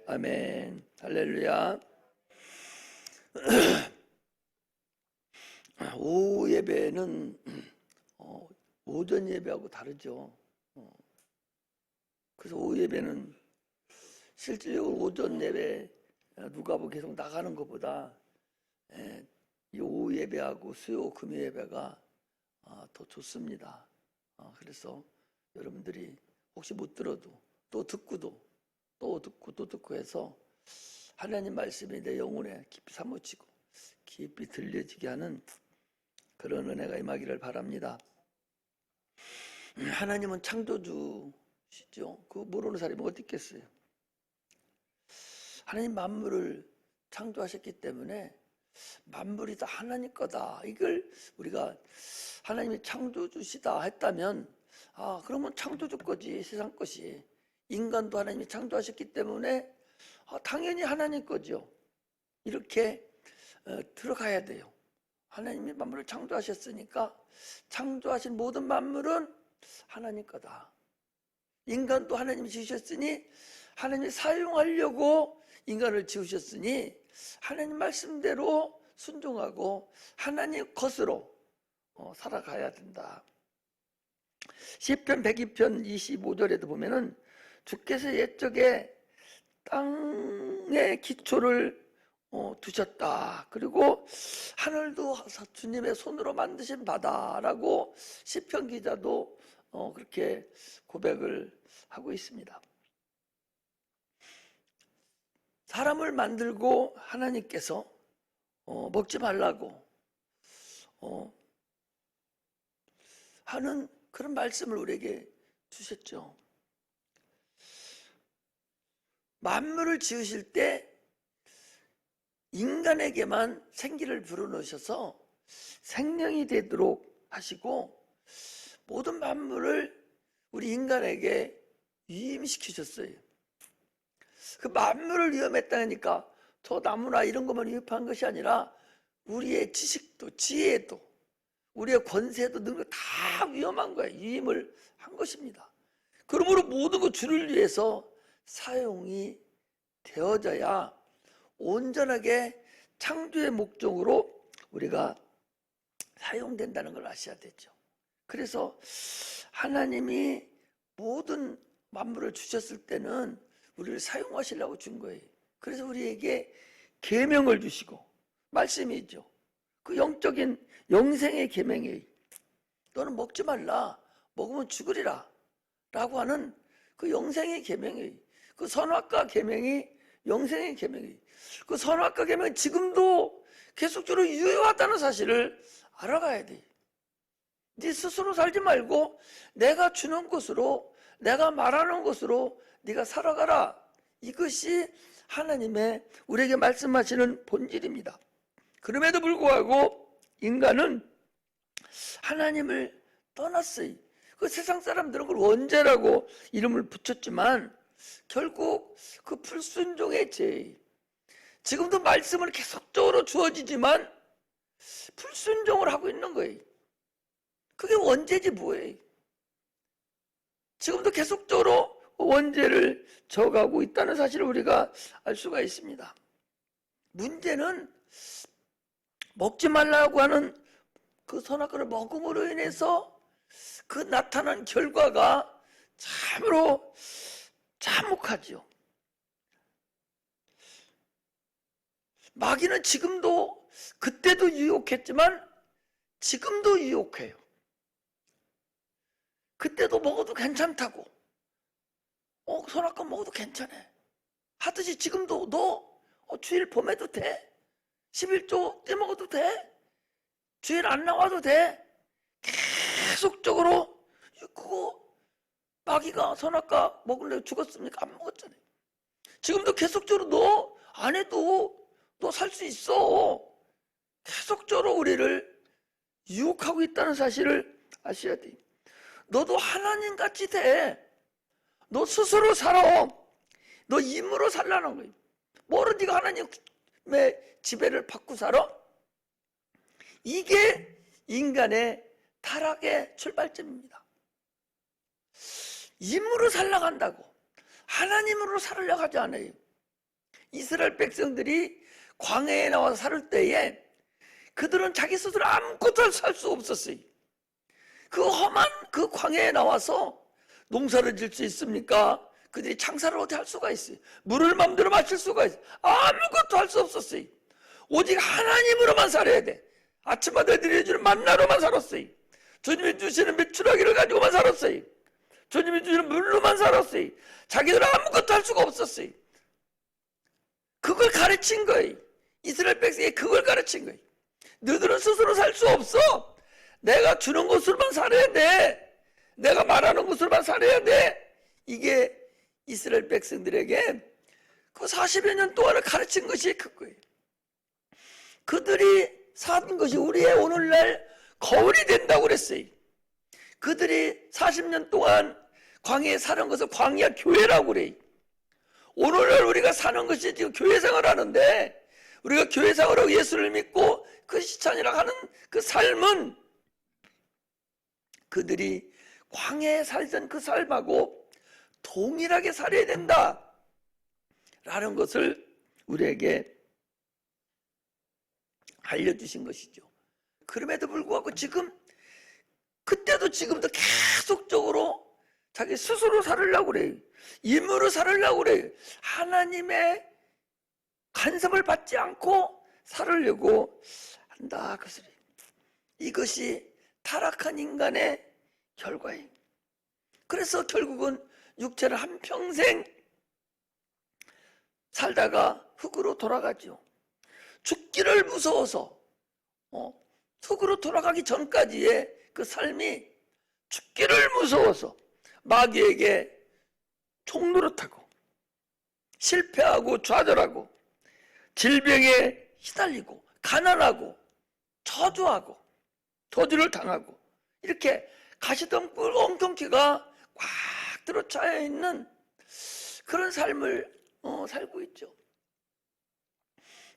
아멘. 할렐루야. 오후 예배는 오전 예배하고 다르죠. 그래서 오후 예배는 실질적으로 오전 예배 누가복음 계속 나가는 것보다 이 오후 예배하고 수요 금요 예배가 더 좋습니다. 그래서 여러분들이 혹시 못 들어도 또 듣고도 또 듣고 또 듣고 해서 하나님 말씀이 내 영혼에 깊이 사무치고 깊이 들려지게 하는 그런 은혜가 임하기를 바랍니다. 하나님은 창조주시죠. 그거 모르는 사람이 어디 있겠어요. 하나님 만물을 창조하셨기 때문에 만물이 다 하나님 거다. 이걸 우리가 하나님이 창조주시다 했다면 그러면 창조주 거지, 세상 것이. 인간도 하나님이 창조하셨기 때문에 당연히 하나님 거죠. 이렇게 들어가야 돼요. 하나님이 만물을 창조하셨으니까 창조하신 모든 만물은 하나님 거다. 인간도 하나님이 지으셨으니 하나님이 사용하려고 인간을 지으셨으니 하나님 말씀대로 순종하고 하나님 것으로 살아가야 된다. 시편 102편 25절에도 보면은 주께서 옛적에 땅의 기초를 두셨다. 그리고 하늘도 주님의 손으로 만드신 바다라고 시편 기자도 그렇게 고백을 하고 있습니다. 사람을 만들고 하나님께서 먹지 말라고 하는 그런 말씀을 우리에게 주셨죠. 만물을 지으실 때 인간에게만 생기를 불어넣으셔서 생명이 되도록 하시고 모든 만물을 우리 인간에게 위임시키셨어요. 그 만물을 위임했다니까 저 나무나 이런 것만 위임한 것이 아니라 우리의 지식도 지혜도 우리의 권세도 능력 다 위임한 거예요. 위임을 한 것입니다. 그러므로 모든 것 주를 위해서 사용이 되어져야 온전하게 창조의 목적으로 우리가 사용된다는 걸 아셔야 되죠. 그래서 하나님이 모든 만물을 주셨을 때는 우리를 사용하시려고 준 거예요. 그래서 우리에게 계명을 주시고 말씀이 있죠. 그 영적인 영생의 계명이 너는 먹지 말라 먹으면 죽으리라 라고 하는 그 영생의 계명이 그 선악과 계명이 영생의 계명이 그 선악과 계명이 지금도 계속적으로 유효하다는 사실을 알아가야 돼. 네 스스로 살지 말고 내가 주는 것으로 내가 말하는 것으로 네가 살아가라. 이것이 하나님의 우리에게 말씀하시는 본질입니다. 그럼에도 불구하고 인간은 하나님을 떠났어요. 그 세상 사람들은 그걸 원죄라고 이름을 붙였지만 결국 그 불순종의 죄, 지금도 말씀을 계속적으로 주어지지만 불순종을 하고 있는 거예요. 그게 원죄지 뭐예요. 지금도 계속적으로 원죄를 져가고 있다는 사실을 우리가 알 수가 있습니다. 문제는 먹지 말라고 하는 그 선악과를 먹음으로 인해서 그 나타난 결과가 참으로 참혹하죠. 마귀는 지금도 그때도 유혹했지만 지금도 유혹해요. 그때도 먹어도 괜찮다고 선악과 먹어도 괜찮아 하듯이 지금도 너 주일 범해도 돼 11조 떼먹어도 돼 주일 안 나와도 돼 계속적으로 그거 마귀가 선악과 먹으려고 죽었습니까? 안 먹었잖아요. 지금도 계속적으로 너 안 해도 너 살 수 있어. 계속적으로 우리를 유혹하고 있다는 사실을 아셔야 돼요. 너도 하나님같이 돼. 너 스스로 살아. 너 힘으로 살라는 거예요. 뭐로 네가 하나님의 지배를 받고 살아? 이게 인간의 타락의 출발점입니다. 힘으로 살아간다고 하나님으로 살으려고 하지 않아요. 이스라엘 백성들이 광야에 나와서 살 때에 그들은 자기 스스로 아무것도 살 수 없었어요. 그 험한 그 광야에 나와서 농사를 지을 수 있습니까? 그들이 장사를 어떻게 할 수가 있어요? 물을 마음대로 마실 수가 있어요? 아무것도 할 수 없었어요. 오직 하나님으로만 살아야 돼. 아침마다 드려주는 만나로만 살았어요. 주님이 주시는 메추라기를 가지고만 살았어요. 주님이 주시는 물로만 살았어요. 자기들은 아무것도 할 수가 없었어요. 그걸 가르친 거예요. 이스라엘 백성이 그걸 가르친 거예요. 너희들은 스스로 살 수 없어. 내가 주는 것으로만 살아야 돼. 내가 말하는 것으로만 살아야 돼. 이게 이스라엘 백성들에게 그 40여 년 동안을 가르친 것이 그거예요. 그들이 산 것이 우리의 오늘날 거울이 된다고 그랬어요. 그들이 40년 동안 광야에 사는 것을 광야 교회라고 그래요. 오늘날 우리가 사는 것이 지금 교회 생활하는데, 우리가 교회 생활하고 예수를 믿고 크리스찬이라고 하는 그 삶은 그들이 광야에 살던 그 삶하고 동일하게 살아야 된다 라는 것을 우리에게 알려주신 것이죠. 그럼에도 불구하고 지금, 그때도 지금도 계속적으로 자기 스스로 살으려고 그래요. 임으로 살으려고 그래요. 하나님의 간섭을 받지 않고 살으려고 한다. 그 소리. 이것이 타락한 인간의 결과예요. 그래서 결국은 육체를 한평생 살다가 흙으로 돌아가죠. 죽기를 무서워서 흙으로 돌아가기 전까지의 그 삶이 죽기를 무서워서 마귀에게 총노릇하고 실패하고 좌절하고 질병에 시달리고 가난하고 저주하고 저주를 당하고 이렇게 가시덤불 엉겅퀴가 꽉 들어차여 있는 그런 삶을 살고 있죠.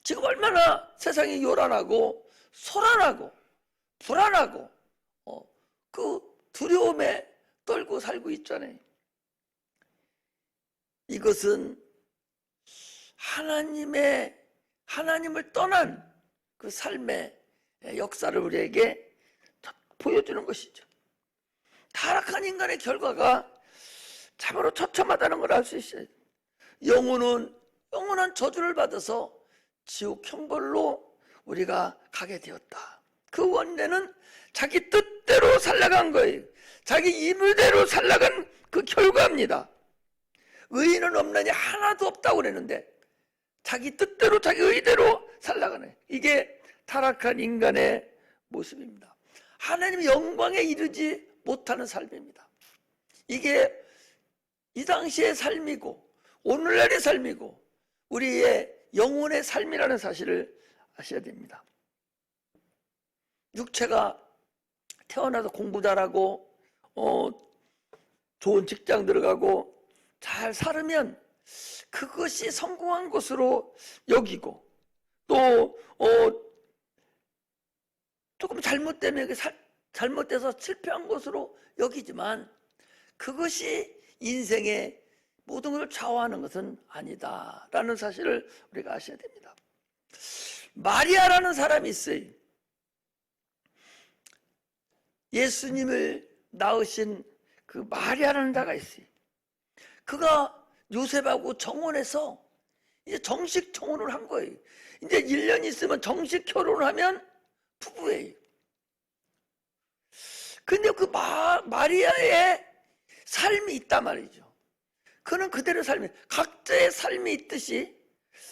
지금 얼마나 세상이 요란하고 소란하고 불안하고 그 두려움에 떨고 살고 있잖아요. 이것은 하나님을 떠난 그 삶의 역사를 우리에게 보여주는 것이죠. 타락한 인간의 결과가 참으로 처참하다는 걸 알 수 있어요. 영혼은 저주를 받아서 지옥 형벌로 우리가 가게 되었다. 그 원인은 자기 뜻대로 살아간 거예요. 자기 임의대로 살아간 그 결과입니다. 의인은 없느니 하나도 없다고 그랬는데 자기 뜻대로 자기 의대로 살아가네. 이게 타락한 인간의 모습입니다. 하나님의 영광에 이르지 못하는 삶입니다. 이게 이 당시의 삶이고 오늘날의 삶이고 우리의 영혼의 삶이라는 사실을 아셔야 됩니다. 육체가 태어나서 공부 잘하고 좋은 직장 들어가고 잘 살으면 그것이 성공한 것으로 여기고 또 조금 잘못되면 잘못돼서 실패한 것으로 여기지만 그것이 인생의 모든 걸 좌우하는 것은 아니다라는 사실을 우리가 아셔야 됩니다. 마리아라는 사람이 있어요. 예수님을 낳으신 그 마리아라는 자가 있어요. 그가 요셉하고 정혼해서 이제 정식 정혼을 한 거예요. 이제 1년 있으면 정식 결혼을 하면 부부예요. 근데 그 마리아의 삶이 있단 말이죠. 그는 그대로 삶이, 각자의 삶이 있듯이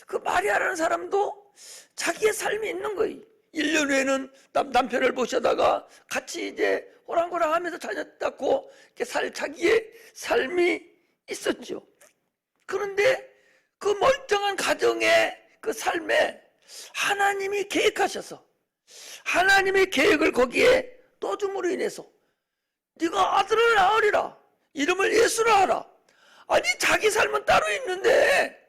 그 마리아라는 사람도 자기의 삶이 있는 거예요. 1년 후에는 남편을 모셔다가 같이 이제 호랑호랑 하면서 다녔다고 자기의 삶이 있었죠. 그런데 그 멀쩡한 가정의 그 삶에 하나님이 계획하셔서 하나님의 계획을 거기에 떠줌으로 인해서 네가 아들을 낳으리라, 이름을 예수라 하라. 아니 자기 삶은 따로 있는데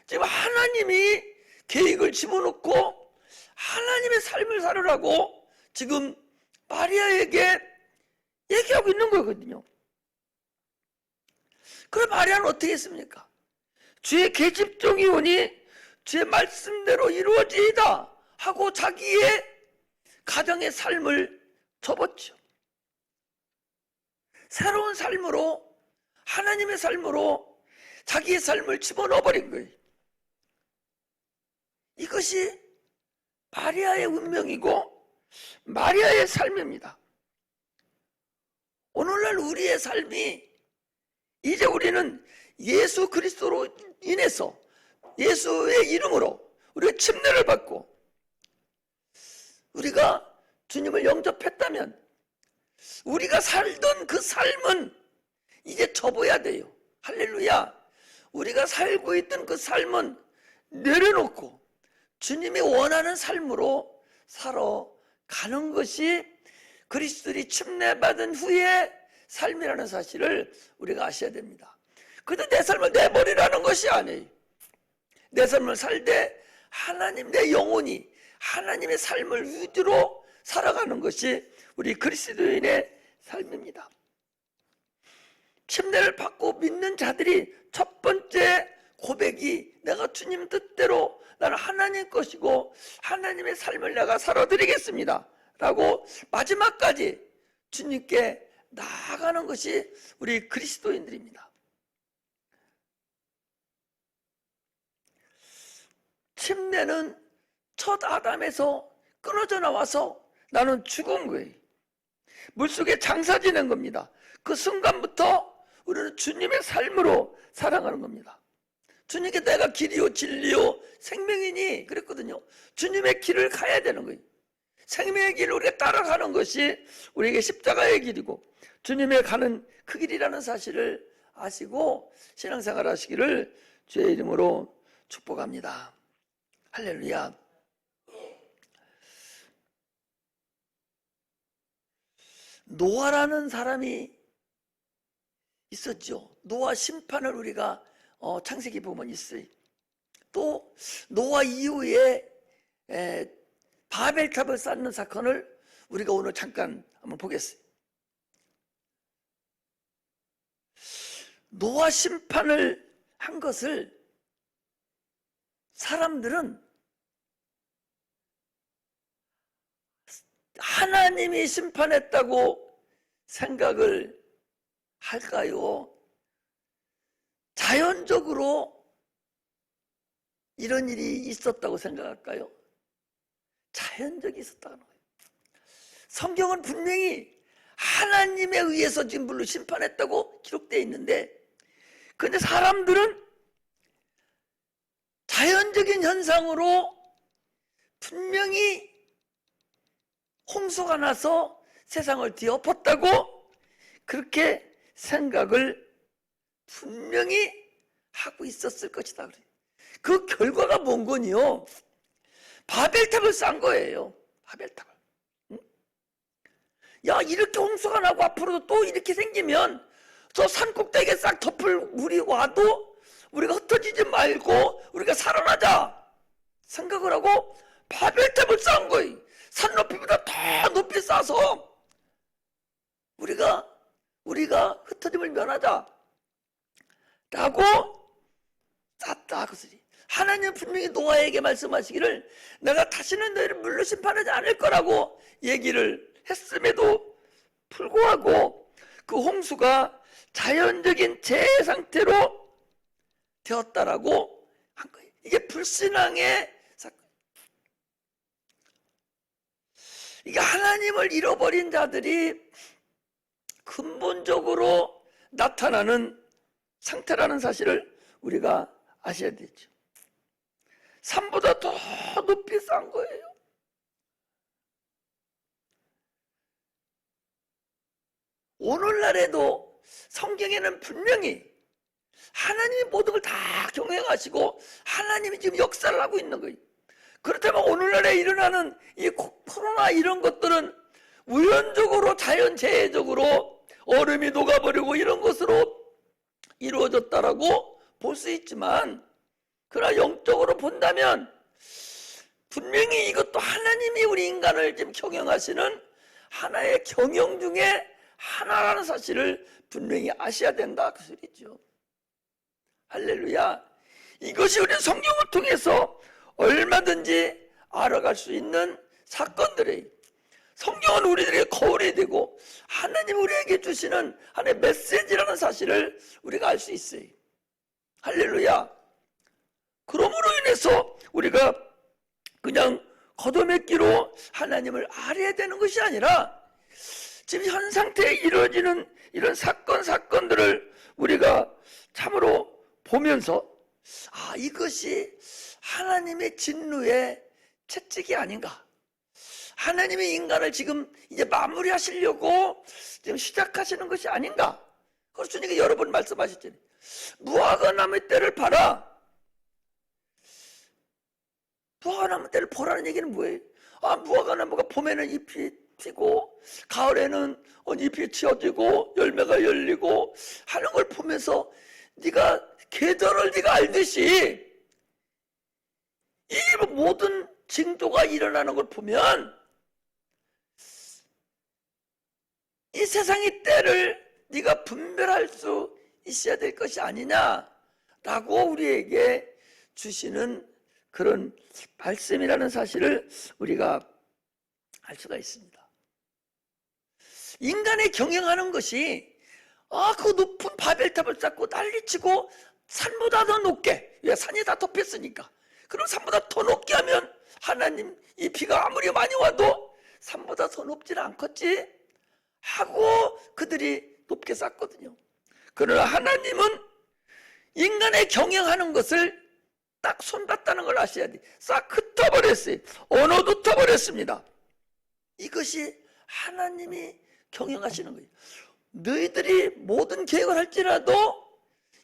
지금 하나님이 계획을 집어넣고 하나님의 삶을 살으라고 지금 마리아에게 얘기하고 있는 거거든요. 그럼 마리아는 어떻게 했습니까? 주의 계집종이 오니 주의 말씀대로 이루어지이다 하고 자기의 가정의 삶을 접었죠. 새로운 삶으로, 하나님의 삶으로 자기의 삶을 집어넣어버린 거예요. 이것이 마리아의 운명이고 마리아의 삶입니다. 오늘날 우리의 삶이, 이제 우리는 예수 그리스도로 인해서, 예수의 이름으로 우리가 침례를 받고 우리가 주님을 영접했다면 우리가 살던 그 삶은 이제 접어야 돼요. 할렐루야. 우리가 살고 있던 그 삶은 내려놓고 주님이 원하는 삶으로 살아가는 것이 그리스도인이 침례받은 후의 삶이라는 사실을 우리가 아셔야 됩니다. 그래도 내 삶을 내버리라는 것이 아니에요. 내 삶을 살되 하나님, 내 영혼이 하나님의 삶을 위주로 살아가는 것이 우리 그리스도인의 삶입니다. 침례를 받고 믿는 자들이 첫 번째 고백이, 내가 주님 뜻대로 나는 하나님 것이고 하나님의 삶을 내가 살아드리겠습니다 라고 마지막까지 주님께 나아가는 것이 우리 그리스도인들입니다. 침례는 첫 아담에서 끊어져 나와서 나는 죽은 거예요. 물속에 장사 지낸 겁니다. 그 순간부터 우리는 주님의 삶으로 살아가는 겁니다. 주님께 내가 길이요 진리요 생명이니 그랬거든요. 주님의 길을 가야 되는 거예요. 생명의 길을 우리가 따라가는 것이 우리에게 십자가의 길이고 주님의 가는 그 길이라는 사실을 아시고 신앙생활 하시기를 주의 이름으로 축복합니다. 할렐루야. 노아라는 사람이 있었죠. 노아 심판을 우리가 창세기 보면 있어요. 또 노아 이후에 바벨탑을 쌓는 사건을 우리가 오늘 잠깐 한번 보겠어요. 노아 심판을 한 것을 사람들은 하나님이 심판했다고 생각을 할까요? 자연적으로 이런 일이 있었다고 생각할까요? 자연적이 있었다는 거예요. 성경은 분명히 하나님에 의해서 지금 물론 심판했다고 기록되어 있는데, 그런데 사람들은 자연적인 현상으로 분명히 홍수가 나서 세상을 뒤엎었다고 그렇게 생각을 분명히 하고 있었을 것이다. 그 결과가 뭔 거니요? 바벨탑을 쌓은 거예요. 바벨탑을. 야, 이렇게 홍수가 나고 앞으로도 또 이렇게 생기면 저 산꼭대기에 싹 덮을 물이 와도 우리가 흩어지지 말고 우리가 살아나자 생각을 하고 바벨탑을 쌓은 거예요. 산 높이보다 더 높이 쌓아서 우리가 흩어짐을 면하자 라고 쌓다. 그것이 하나님은 분명히 노아에게 말씀하시기를 내가 다시는 너희를 물로 심판하지 않을 거라고 얘기를 했음에도 불구하고 그 홍수가 자연적인 재해 상태로 되었다라고 한 거예요. 이게 불신앙의 사건. 이게 하나님을 잃어버린 자들이 근본적으로 나타나는 상태라는 사실을 우리가 아셔야 되죠. 산보다 더 높이 쌓은 거예요. 오늘날에도 성경에는 분명히 하나님이 모든 걸 다 경영하시고 하나님이 지금 역사를 하고 있는 거예요. 그렇다면 오늘날에 일어나는 이 코로나 이런 것들은 우연적으로 자연재해적으로 얼음이 녹아버리고 이런 것으로 이루어졌다라고 볼 수 있지만, 그러나 영적으로 본다면 분명히 이것도 하나님이 우리 인간을 지금 경영하시는 하나의 경영 중에 하나라는 사실을 분명히 아셔야 된다 그 소리죠. 할렐루야. 이것이 우리는 성경을 통해서 얼마든지 알아갈 수 있는 사건들이에요. 성경은 우리들에게 거울이 되고 하나님 우리에게 주시는 하나님의 메시지라는 사실을 우리가 알 수 있어요. 할렐루야. 그러므로 인해서 우리가 그냥 걷어맺기로 하나님을 알아야 되는 것이 아니라 지금 현 상태에 이루어지는 이런 사건들을 우리가 참으로 보면서 이것이 하나님의 진노의 채찍이 아닌가, 하나님의 인간을 지금 이제 마무리하시려고 지금 시작하시는 것이 아닌가. 그래서 주님이 여러 번 말씀하셨잖아요. 무화과 나무의 때를 봐라. 무화과 나무 때를 보라는 얘기는 뭐예요? 무화과 나무가 봄에는 잎이 피고 가을에는 잎이 치어지고 열매가 열리고 하는 걸 보면서 네가 계절을 네가 알듯이 이 모든 징조가 일어나는 걸 보면 이 세상의 때를 네가 분별할 수 있어야 될 것이 아니냐라고 우리에게 주시는 그런 말씀이라는 사실을 우리가 알 수가 있습니다. 인간의 경영하는 것이 그 높은 바벨탑을 쌓고 난리치고 산보다 더 높게, 왜? 산이 다 덮였으니까. 그럼 산보다 더 높게 하면 하나님 이 비가 아무리 많이 와도 산보다 더 높지는 않겠지 하고 그들이 높게 쌓거든요. 그러나 하나님은 인간의 경영하는 것을 딱 손봤다는 걸 아셔야 돼. 싹 흩어버렸어요. 언어도 흩어버렸습니다. 이것이 하나님이 경영하시는 거예요. 너희들이 모든 계획을 할지라도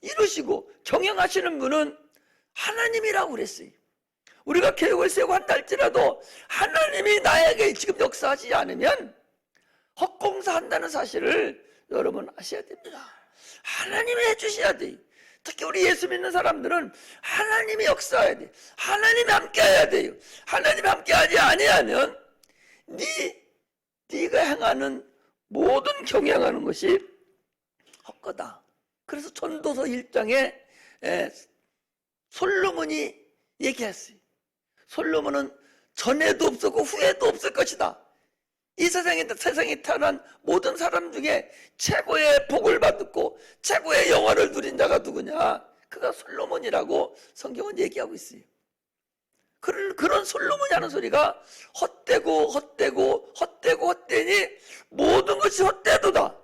이루시고 경영하시는 분은 하나님이라고 그랬어요. 우리가 계획을 세우고 한다 할지라도 하나님이 나에게 지금 역사하지 않으면 헛공사한다는 사실을 여러분 아셔야 됩니다. 하나님이 해주셔야 돼요. 특히 우리 예수 믿는 사람들은 하나님이 역사해야 돼요. 하나님이 함께해야 돼요. 하나님이 함께하지 아니하면 네가 행하는 모든 경영하는 것이 헛거다. 그래서 전도서 1장에 솔로몬이 얘기했어요. 솔로몬은 전에도 없었고 후에도 없을 것이다. 이 세상에 태어난 모든 사람 중에 최고의 복을 받고 최고의 영화를 누린 자가 누구냐? 그가 솔로몬이라고 성경은 얘기하고 있어요. 그런 솔로몬이 하는 소리가 헛되니 모든 것이 헛되도다.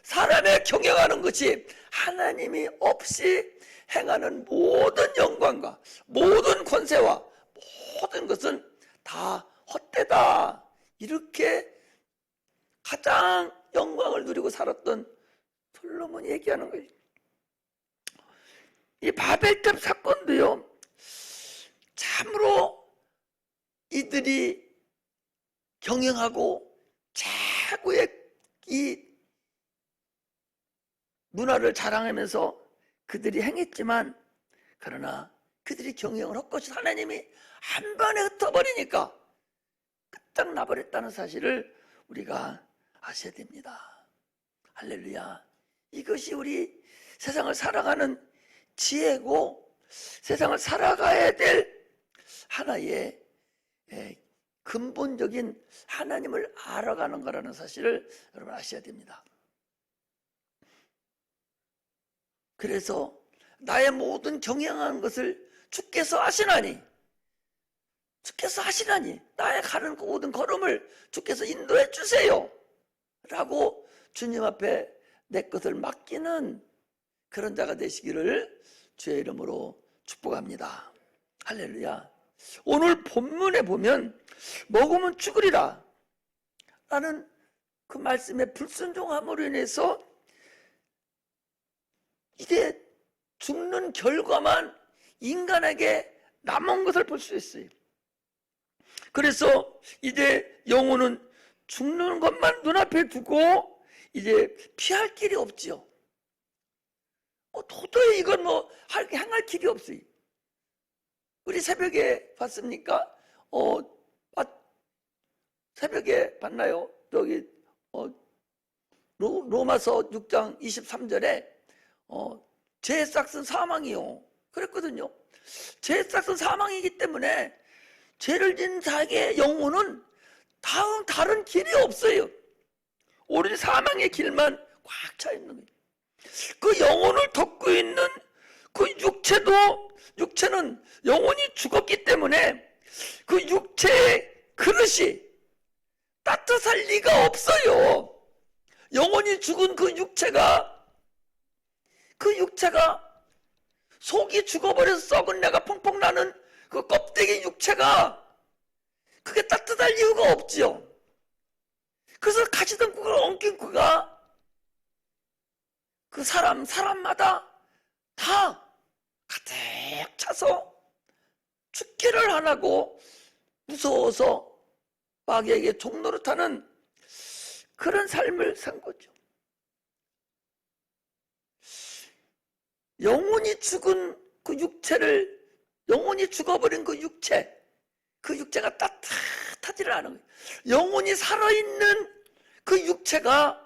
사람의 경영하는 것이 하나님이 없이 행하는 모든 영광과 모든 권세와 모든 것은 다 헛되다. 이렇게 가장 영광을 누리고 살았던 솔로몬이 얘기하는 거예요. 이 바벨탑 사건도요, 참으로 이들이 경영하고 최고의 이 문화를 자랑하면서 그들이 행했지만, 그러나 그들이 경영을 헛것이 하나님이 한 번에 흩어버리니까 끄떡 나버렸다는 사실을 우리가 아셔야 됩니다. 할렐루야. 이것이 우리 세상을 살아가는 지혜고 세상을 살아가야 될 하나의 근본적인 하나님을 알아가는 거라는 사실을 여러분 아셔야 됩니다. 그래서 나의 모든 경영하는 것을 주께서 아시나니 나의 가는 모든 걸음을 주께서 인도해 주세요 라고 주님 앞에 내 것을 맡기는 그런 자가 되시기를 주의 이름으로 축복합니다. 할렐루야. 오늘 본문에 보면 먹으면 죽으리라 라는 그 말씀에 불순종함으로 인해서 이제 죽는 결과만 인간에게 남은 것을 볼 수 있어요. 그래서 이제 영혼은 죽는 것만 눈앞에 두고 이제 피할 길이 없지요. 도저히 이건 행할 길이 없어요. 우리 새벽에 봤습니까? 새벽에 봤나요? 여기 로마서 6장 23절에 죄 삭은 사망이요. 그랬거든요. 죄의 싹은 사망이기 때문에 죄를 지은 자에게 영혼은 다른 길이 없어요. 오로지 사망의 길만 꽉 차 있는 거예요. 그 영혼을 덮고 있는 그 육체는 영혼이 죽었기 때문에 그 육체의 그릇이 따뜻할 리가 없어요. 영혼이 죽은 그 육체가 속이 죽어버려서 썩은 내가 펑펑 나는 그 껍데기 육체가 그게 따뜻할 이유가 없지요. 그래서 가시던 그걸 엉킨 그가 그 사람마다 다 가득 차서 죽기를 안 하고 무서워서 마귀에게 종노릇하는 그런 삶을 산 거죠. 영혼이 죽은 그 육체를, 영혼이 죽어버린 그 육체가 따뜻하지를 않은 거예요. 영혼이 살아있는 그 육체가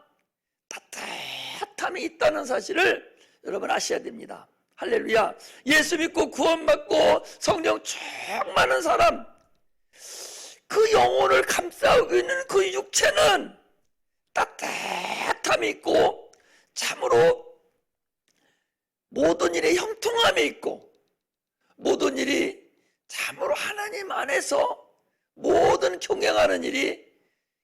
따뜻함이 있다는 사실을 여러분 아셔야 됩니다. 할렐루야. 예수 믿고 구원받고 성령 충만한 사람, 그 영혼을 감싸고 있는 그 육체는 따뜻함이 있고 참으로 모든 일에 형통함이 있고 모든 일이 참으로 하나님 안에서 모든 경영하는 일이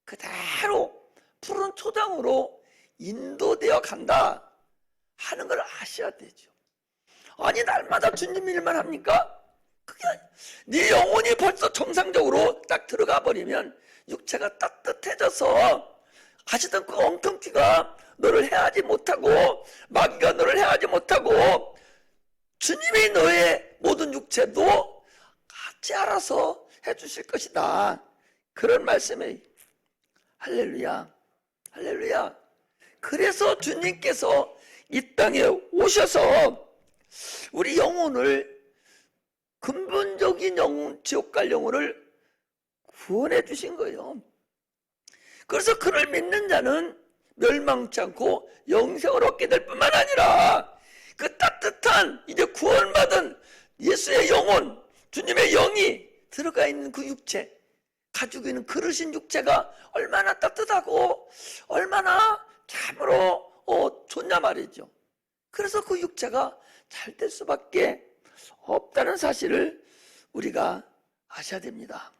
그대로 푸른 초장으로 인도되어 간다 하는 걸 아셔야 되죠. 아니 날마다 주님 일만 합니까? 그게 네 영혼이 벌써 정상적으로 딱 들어가 버리면 육체가 따뜻해져서 하시던 그 엉뚱티가 너를 해하지 못하고 마귀가 너를 해하지 못하고 주님이 너의 모든 육체도 같이 알아서 해주실 것이다. 그런 말씀이 할렐루야. 할렐루야. 그래서 주님께서 이 땅에 오셔서 우리 영혼을 근본적인 영혼, 지옥 갈 영혼을 구원해 주신 거예요. 그래서 그를 믿는 자는 멸망치 않고 영생을 얻게 될 뿐만 아니라 그 따뜻한 이제 구원받은 예수의 영혼, 주님의 영이 들어가 있는 그 육체, 가지고 있는 그릇인 육체가 얼마나 따뜻하고 얼마나 참으로 좋냐 말이죠. 그래서 그 육체가 잘 될 수밖에 없다는 사실을 우리가 아셔야 됩니다.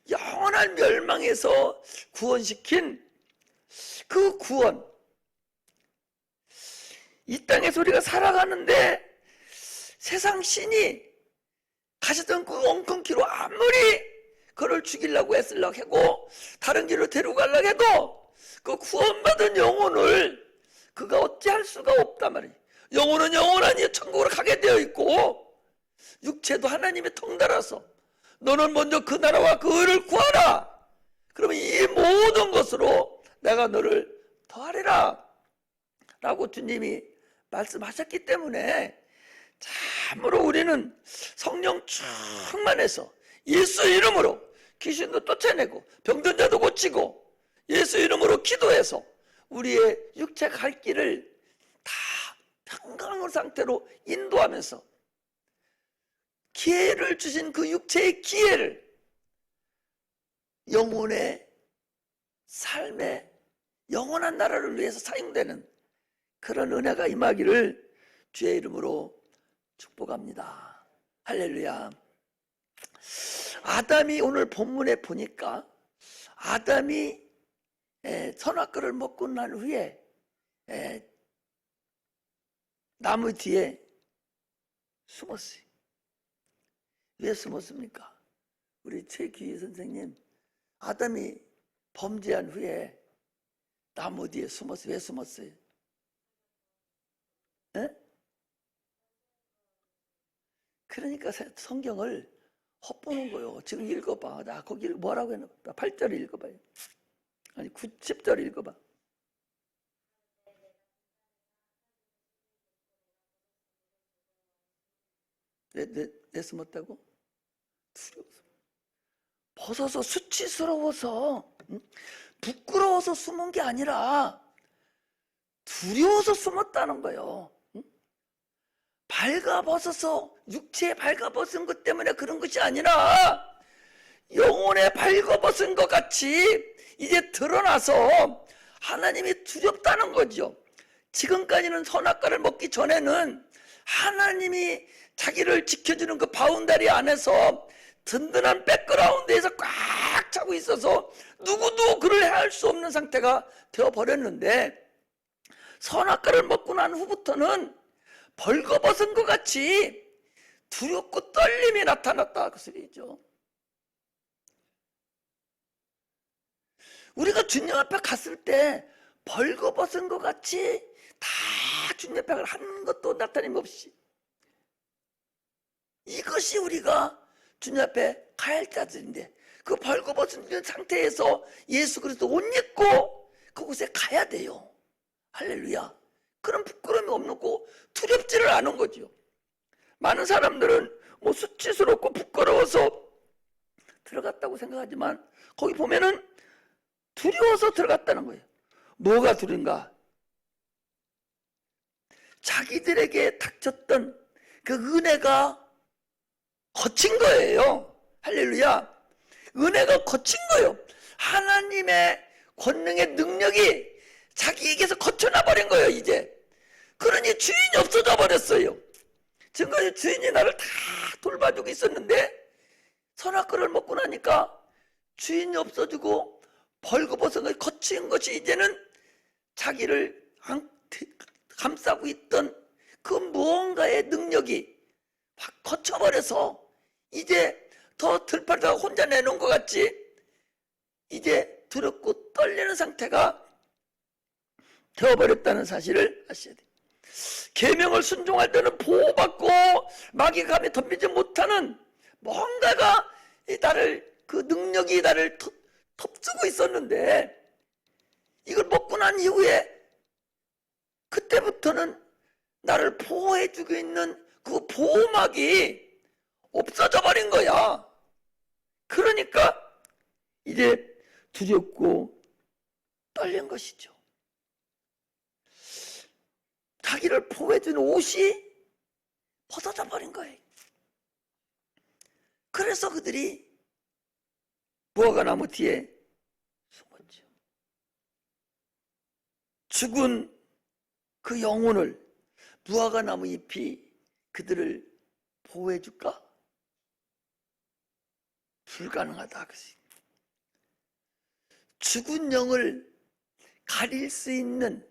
영원한 멸망에서 구원시킨 그 구원, 이 땅에서 우리가 살아가는데 세상 신이 가시던 그 엉뚱키로 아무리 그를 죽이려고 애쓰려고 하고 다른 길로 데리고 가려고 해도 그 구원받은 영혼을 그가 어찌할 수가 없단 말이에요. 영혼은 영원하니 천국으로 가게 되어 있고 육체도 하나님의 통달아서 너는 먼저 그 나라와 그 의를 구하라. 그러면 이 모든 것으로 내가 너를 더하리라 라고 주님이 말씀하셨기 때문에 참으로 우리는 성령 충만해서 예수 이름으로 귀신도 쫓아내고 병든 자도 고치고 예수 이름으로 기도해서 우리의 육체 갈 길을 다 평강한 상태로 인도하면서 기회를 주신 그 육체의 기회를 영혼의 삶의 영원한 나라를 위해서 사용되는 그런 은혜가 임하기를 주의 이름으로 축복합니다. 할렐루야. 아담이 오늘 본문에 보니까 아담이 선악과를 먹고 난 후에 나무 뒤에 숨었어요. 왜 숨었습니까? 우리 최기희 선생님, 아담이 범죄한 후에 나무 뒤에 숨었어요. 왜 숨었어요? 에? 그러니까 성경을 헛보는 거요. 지금 읽어봐. 나 거기 뭐라고 했나? 8절 읽어봐요. 아니 10절 읽어봐. 왜 숨었다고? 두려워서. 벗어서 수치스러워서, 부끄러워서 숨은 게 아니라 두려워서 숨었다는 거예요. 발가벗어서 육체에 발가벗은 것 때문에 그런 것이 아니라 영혼에 발가벗은 것 같이 이제 드러나서 하나님이 두렵다는 거죠. 지금까지는 선악과를 먹기 전에는 하나님이 자기를 지켜주는 그 바운다리 안에서 든든한 백그라운드에서 꽉 차고 있어서 누구도 그를 해할 수 없는 상태가 되어버렸는데, 선악과를 먹고 난 후부터는 벌거벗은 것 같이 두렵고 떨림이 나타났다, 그 소리죠. 우리가 주님 앞에 갔을 때 벌거벗은 것 같이 다 주님 앞에 한 것도 나타냄 없이, 이것이 우리가 주님 앞에 가야 할 자들인데, 그 벌거벗은 상태에서 예수 그리스도 옷 입고 그곳에 가야 돼요. 할렐루야. 그런 부끄러움이 없고 두렵지를 않은 거죠. 많은 사람들은 뭐 수치스럽고 부끄러워서 들어갔다고 생각하지만 거기 보면은 두려워서 들어갔다는 거예요. 뭐가 두려운가? 자기들에게 닥쳤던 그 은혜가 거친 거예요. 할렐루야. 은혜가 거친 거예요. 하나님의 권능의 능력이 자기에게서 거쳐나 버린 거예요, 이제. 그러니 주인이 없어져 버렸어요. 지금까지 주인이 나를 다 돌봐주고 있었는데 선악과를 먹고 나니까 주인이 없어지고 벌거벗은 것이 거친 것이 이제는 자기를 감싸고 있던 그 무언가의 능력이 확 거쳐버려서 이제 더 들판에다가 혼자 내놓은 것 같이 이제 두렵고 떨리는 상태가 되어버렸다는 사실을 아셔야 돼요. 계명을 순종할 때는 보호받고 마귀 감히 덤비지 못하는 뭔가가 그 능력이 나를 덮쓰고 있었는데, 이걸 먹고 난 이후에 그때부터는 나를 보호해주고 있는 그 보호막이 없어져 버린 거야. 그러니까 이제 두렵고 떨린 것이죠. 자기를 보호해주는 옷이 벗어져 버린 거예요. 그래서 그들이 무화과나무 뒤에 숨었죠. 죽은 그 영혼을 무화과나무 잎이 그들을 보호해줄까? 불가능하다. 죽은 영을 가릴 수 있는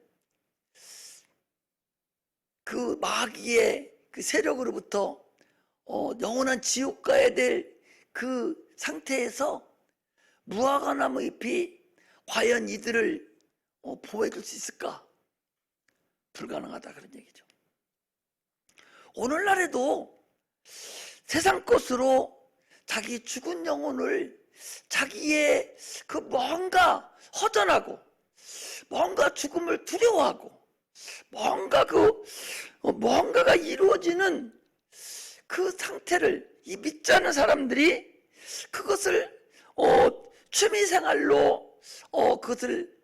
그 마귀의 그 세력으로부터 영원한 지옥 가야 될 그 상태에서 무화과나무 잎이 과연 이들을 보호해줄 수 있을까? 불가능하다, 그런 얘기죠. 오늘날에도 세상 것으로 자기 죽은 영혼을 자기의 그 뭔가 허전하고 뭔가 죽음을 두려워하고 뭔가가 이루어지는 그 상태를 이 믿지 않는 사람들이 그것을 취미생활로 그것을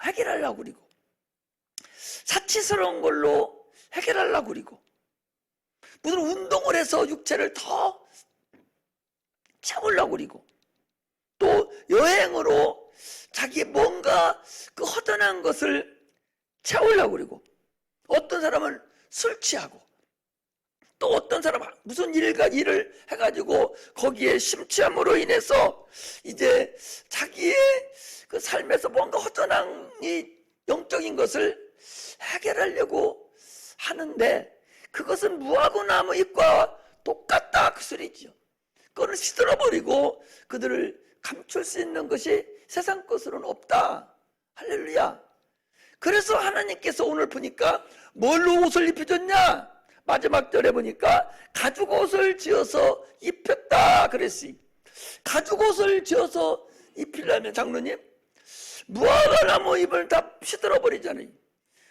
해결하려고 그리고 사치스러운 걸로 해결하려고 그리고 무슨 운동을 해서 육체를 더 채우려고 그리고 또 여행으로 자기의 뭔가 그 허전한 것을 채우려고 그리고 어떤 사람은 술 취하고 또 어떤 사람은 무슨 일을 해가지고 거기에 심취함으로 인해서 이제 자기의 그 삶에서 뭔가 허전한 이 영적인 것을 해결하려고 하는데 그것은 무화과나무 잎과 똑같다, 그 소리죠. 그거를 시들어버리고 그들을 감출 수 있는 것이 세상 것으로는 없다. 할렐루야. 그래서 하나님께서 오늘 보니까 뭘로 옷을 입혀줬냐? 마지막 절에 보니까 가죽 옷을 지어서 입혔다 그랬어요. 가죽 옷을 지어서 입히려면 장로님 무화과나무 잎을 다 시들어버리잖아요.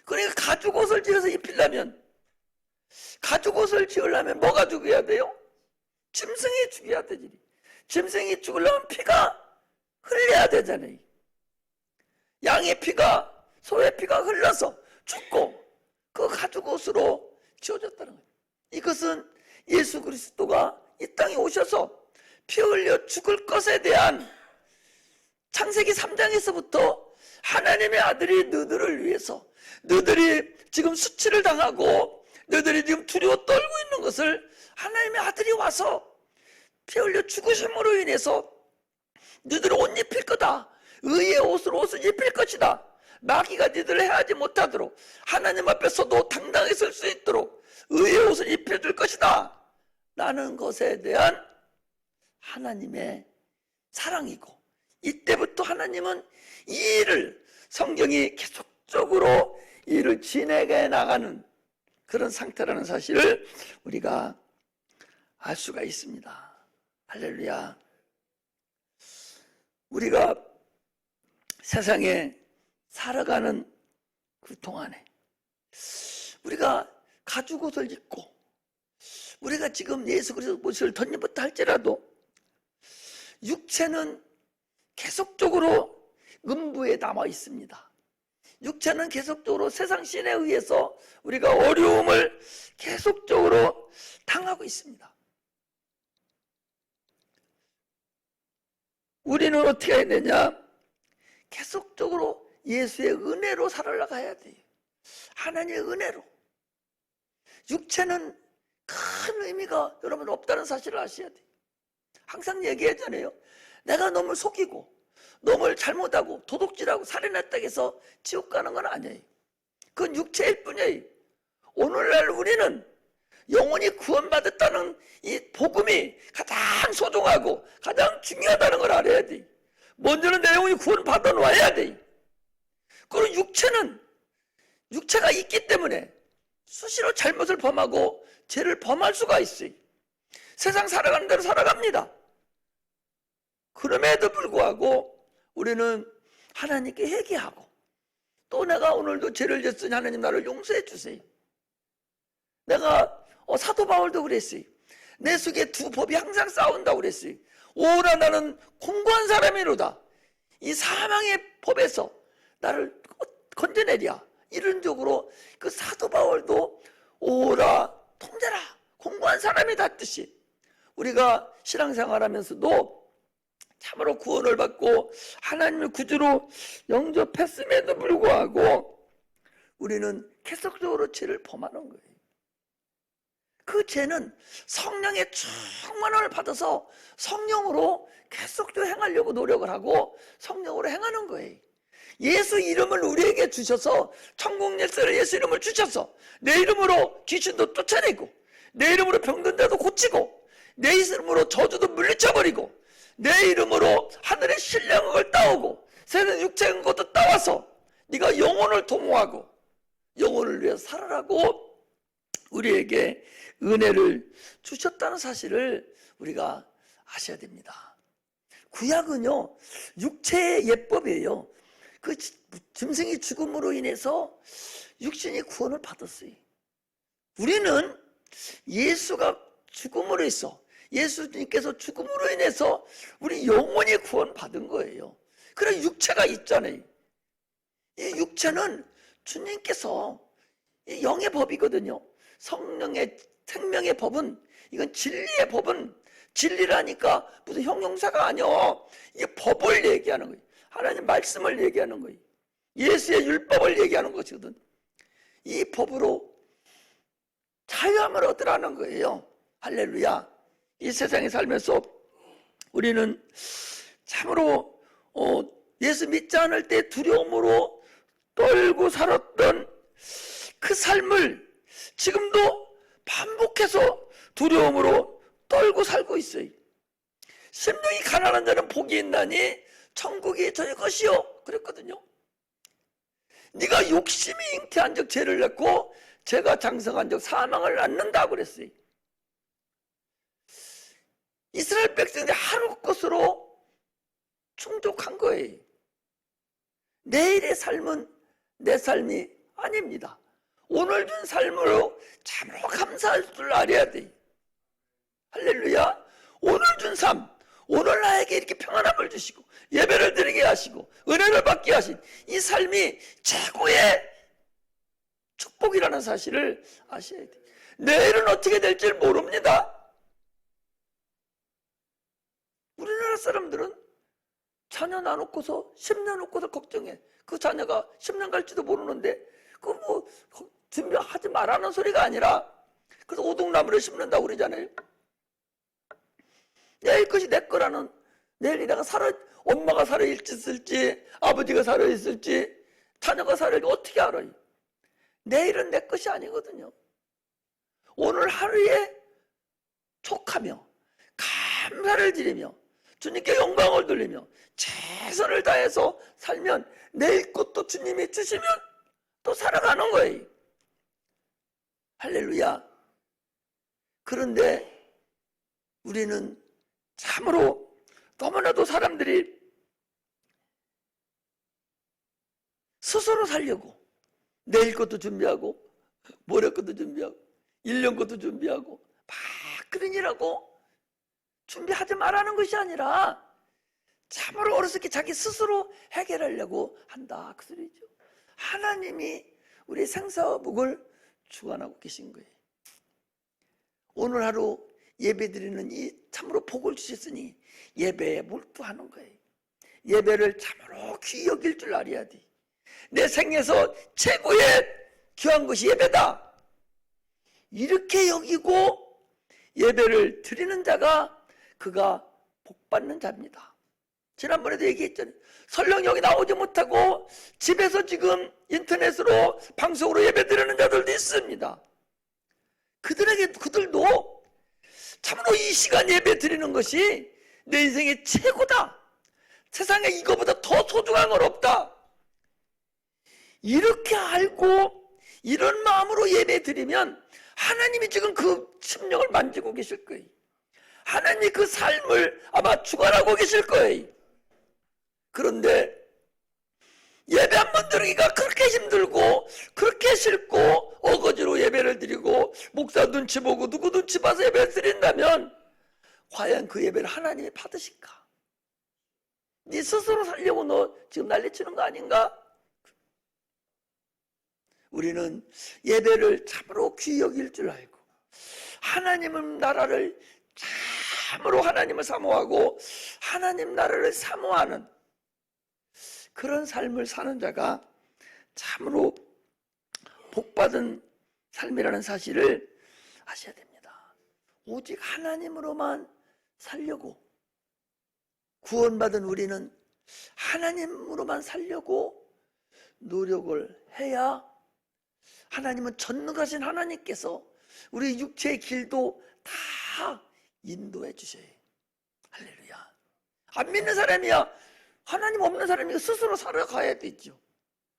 그러니까 가죽 옷을 지어서 입히려면 가죽 옷을 지으려면 뭐가 죽여야 돼요? 짐승이 죽여야 되지. 짐승이 죽으려면 피가 흘려야 되잖아요. 양의 피가 소의 피가 흘러서 죽고 그 가죽 옷으로 지어졌다는 거예요. 이것은 예수 그리스도가 이 땅에 오셔서 피 흘려 죽을 것에 대한 창세기 3장에서부터 하나님의 아들이 너희들을 위해서, 너희들이 지금 수치를 당하고 너희들이 지금 두려워 떨고 있는 것을 하나님의 아들이 와서 피 흘려 죽으심으로 인해서 너희들을 옷 입힐 거다. 의의 옷으로 옷을 입힐 것이다. 마귀가 너희들을 해하지 못하도록 하나님 앞에서도 당당히 설 수 있도록 의의 옷을 입혀줄 것이다 라는 것에 대한 하나님의 사랑이고, 이때부터 하나님은 이 일을, 성경이 계속적으로 이 일을 진행해 나가는 그런 상태라는 사실을 우리가 알 수가 있습니다. 할렐루야. 우리가 세상에 살아가는 그 동안에 우리가 가죽 옷을 입고 우리가 지금 예수 그리스도 모습을 덧입었다 할지라도 육체는 계속적으로 음부에 남아 있습니다. 육체는 계속적으로 세상 신에 의해서 우리가 어려움을 계속적으로 당하고 있습니다. 우리는 어떻게 해야 되냐? 계속적으로 예수의 은혜로 살아가야 돼요. 하나님의 은혜로. 육체는 큰 의미가 여러분 없다는 사실을 아셔야 돼요. 항상 얘기하잖아요. 내가 놈을 속이고 놈을 잘못하고 도둑질하고 살인했다고 해서 지옥 가는 건 아니에요. 그건 육체일 뿐이에요. 오늘날 우리는 영혼이 구원받았다는 이 복음이 가장 소중하고 가장 중요하다는 걸 알아야 돼요. 먼저는 내 영혼이 구원받아 놔야 돼요. 그리고 육체가 있기 때문에 수시로 잘못을 범하고 죄를 범할 수가 있어요. 세상 살아가는 대로 살아갑니다. 그럼에도 불구하고 우리는 하나님께 회개하고, 또 내가 오늘도 죄를 졌으니 하나님 나를 용서해 주세요. 내가 사도 바울도 그랬어요. 내 속에 두 법이 항상 싸운다고 그랬어요. 오라 나는 공고한 사람이로다. 이 사망의 법에서 나를 건져내랴. 이런 쪽으로 그 사도 바울도 오라 통제라 공고한 사람이다 뜻이, 우리가 신앙생활하면서도 참으로 구원을 받고 하나님의 구주로 영접했음에도 불구하고 우리는 계속적으로 죄를 범하는 거예요. 그 죄는 성령의 충만함을 받아서 성령으로 계속적으로 행하려고 노력을 하고 성령으로 행하는 거예요. 예수 이름을 우리에게 주셔서, 천국 열쇠를 예수 이름을 주셔서 내 이름으로 귀신도 쫓아내고 내 이름으로 병든 데도 고치고 내 이름으로 저주도 물리쳐버리고 내 이름으로 하늘의 신령을 따오고 세상 육체인 것도 따와서 네가 영혼을 도모하고 영혼을 위해서 살아라고 우리에게 은혜를 주셨다는 사실을 우리가 아셔야 됩니다. 구약은요 육체의 예법이에요. 그 짐승의 죽음으로 인해서 육신이 구원을 받았어요. 우리는 예수가 죽음으로 해서, 예수님께서 죽음으로 인해서 우리 영혼이 구원받은 거예요. 그런 육체가 있잖아요. 이 육체는 주님께서 영의 법이거든요. 성령의 생명의 법은, 이건 진리의 법은, 진리라니까 무슨 형용사가 아니요. 이게 법을 얘기하는 거예요. 하나님 말씀을 얘기하는 거예요. 예수의 율법을 얘기하는 것이거든. 이 법으로 자유함을 얻으라는 거예요. 할렐루야. 이 세상에 살면서 우리는 참으로 예수 믿지 않을 때 두려움으로 떨고 살았던 그 삶을 지금도 반복해서 두려움으로 떨고 살고 있어요. 심령이 가난한 자는 복이 있나니 천국이 저의 것이요 그랬거든요. 네가 욕심이 잉태한 적 죄를 낳고 죄가 장성한 적 사망을 낳는다고 그랬어요. 이스라엘 백성들이 하루 것으로 충족한 거예요. 내일의 삶은 내 삶이 아닙니다. 오늘 준 삶으로 참으로 감사할 줄 알아야 돼. 할렐루야. 오늘 준 삶, 오늘 나에게 이렇게 평안함을 주시고 예배를 드리게 하시고 은혜를 받게 하신 이 삶이 최고의 축복이라는 사실을 아셔야 돼. 내일은 어떻게 될지 모릅니다. 우리나라 사람들은 자녀 놔놓고서 10년 놓고서 걱정해. 그 자녀가 10년 갈지도 모르는데 그 뭐 준비하지 말라는 소리가 아니라, 그래서 오동나무를 심는다고 그러잖아요. 내일 것이 내 거라는, 내일 내가 엄마가 살아있을지 아버지가 살아있을지 자녀가 살아있을지 어떻게 알아요? 내일은 내 것이 아니거든요. 오늘 하루에 촉하며 감사를 드리며 주님께 영광을 돌리며 최선을 다해서 살면 내일 것도 주님이 주시면 또 살아가는 거예요. 할렐루야. 그런데 우리는 참으로 너무나도 사람들이 스스로 살려고 내일 것도 준비하고 모레 것도 준비하고 1년 것도 준비하고 막 그런 일하고 준비하지 말라는 것이 아니라 참으로 어렸을 자기 스스로 해결하려고 한다, 그 소리죠. 하나님이 우리 생사복을 주관하고 계신 거예요. 오늘 하루 예배드리는 이 참으로 복을 주셨으니 예배에 몰두하는 거예요. 예배를 참으로 귀히 여길 줄 알아야 돼. 내 생에서 최고의 귀한 것이 예배다, 이렇게 여기고 예배를 드리는 자가 그가 복받는 자입니다. 지난번에도 얘기했잖아요. 설령 여기 나오지 못하고 집에서 지금 인터넷으로 방송으로 예배 드리는 자들도 있습니다. 그들도 참으로 이 시간 예배 드리는 것이 내 인생의 최고다, 세상에 이거보다 더 소중한 건 없다, 이렇게 알고 이런 마음으로 예배 드리면 하나님이 지금 그 심령을 만지고 계실 거예요. 하나님이 그 삶을 아마 주관하고 계실 거예요. 그런데 예배 한 번 드리기가 그렇게 힘들고 그렇게 싫고 어거지로 예배를 드리고 목사 눈치 보고 누구 눈치 봐서 예배를 드린다면 과연 그 예배를 하나님이 받으실까? 네 스스로 살려고 너 지금 난리치는 거 아닌가? 우리는 예배를 참으로 귀히 여길 줄 알고 하나님은 나라를 참으로 하나님을 사모하고 하나님 나라를 사모하는 그런 삶을 사는 자가 참으로 복받은 삶이라는 사실을 아셔야 됩니다. 오직 하나님으로만 살려고, 구원받은 우리는 하나님으로만 살려고 노력을 해야 하나님은 전능하신 하나님께서 우리 육체의 길도 다 인도해 주셔요. 할렐루야. 안 믿는 사람이야, 하나님 없는 사람이 스스로 살아가야 되죠.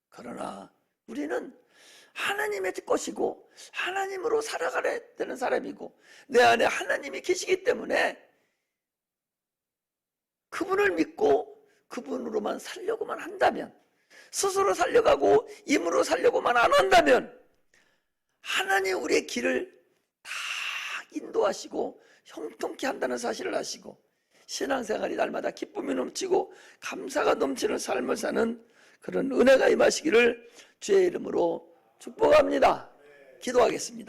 그러나 우리는 하나님의 것이고 하나님으로 살아가야 되는 사람이고 내 안에 하나님이 계시기 때문에 그분을 믿고 그분으로만 살려고만 한다면, 스스로 살려가고 힘으로 살려고만 안 한다면 하나님 우리의 길을 다 인도하시고 형통케 한다는 사실을 아시고 신앙생활이 날마다 기쁨이 넘치고 감사가 넘치는 삶을 사는 그런 은혜가 임하시기를 주의 이름으로 축복합니다. 기도하겠습니다.